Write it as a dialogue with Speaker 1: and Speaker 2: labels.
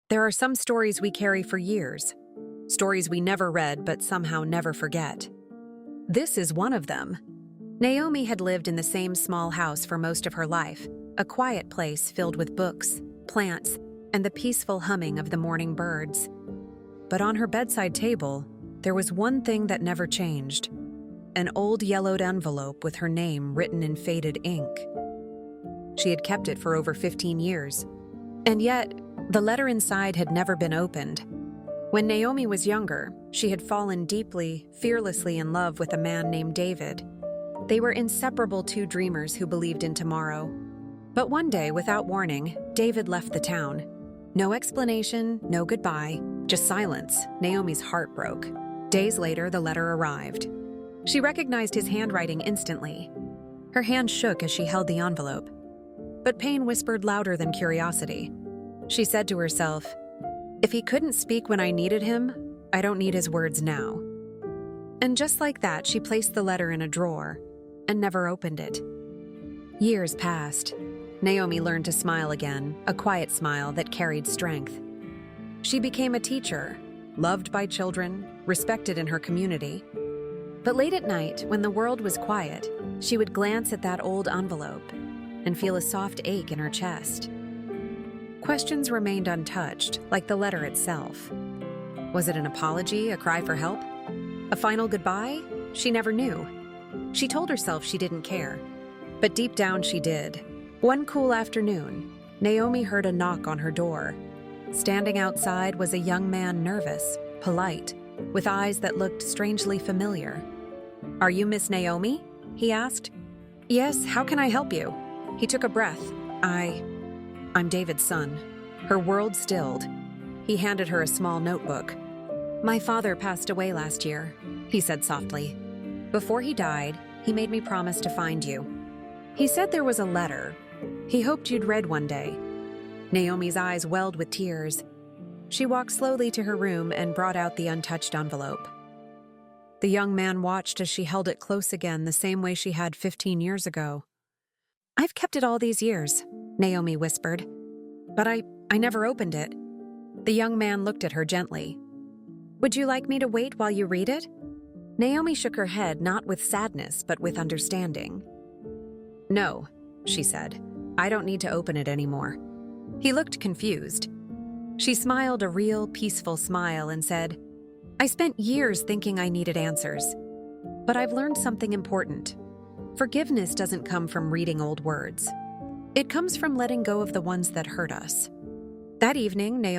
Speaker 1: There are some stories we carry for years, stories we never read but somehow never forget. This is one of them. Naomi had lived in the same small house for most of her life, a quiet place filled with books, plants, and the peaceful humming of the morning birds. But on her bedside table, there was one thing that never changed: an old yellowed envelope with her name written in faded ink. She had kept it for over 15 years, and yet the letter inside had never been opened. When Naomi was younger, she had fallen deeply, fearlessly in love with a man named David. They were inseparable two dreamers who believed in tomorrow. But one day, without warning, David left the town. No explanation, no goodbye, just silence. Naomi's heart broke. Days later, the letter arrived. She recognized his handwriting instantly. Her hand shook as she held the envelope. But pain whispered louder than curiosity. She said to herself, "If he couldn't speak when I needed him, I don't need his words now." And just like that, she placed the letter in a drawer and never opened it. Years passed. Naomi learned to smile again, a quiet smile that carried strength. She became a teacher, loved by children, respected in her community. But late at night, when the world was quiet, she would glance at that old envelope and feel a soft ache in her chest. Questions remained untouched, like the letter itself. Was it an apology, a cry for help? A final goodbye? She never knew. She told herself she didn't care, but deep down she did. One cool afternoon, Naomi heard a knock on her door. Standing outside was a young man, nervous, polite, with eyes that looked strangely familiar. "Are you Miss Naomi?" he asked. "Yes, how can I help you?" He took a breath. I'm David's son." Her world stilled. He handed her a small notebook. "My father passed away last year," he said softly. "Before he died, he made me promise to find you. He said there was a letter. He hoped you'd read one day." Naomi's eyes welled with tears. She walked slowly to her room and brought out the untouched envelope. The young man watched as she held it close again, the same way she had 15 years ago. "I've kept it all these years," Naomi whispered. "But I never opened it." The young man looked at her gently. "Would you like me to wait while you read it?" Naomi shook her head, not with sadness, but with understanding. "No," she said. "I don't need to open it anymore." He looked confused. She smiled a real, peaceful smile and said, "I spent years thinking I needed answers. But I've learned something important. Forgiveness doesn't come from reading old words. It comes from letting go of the ones that hurt us." That evening, Naomi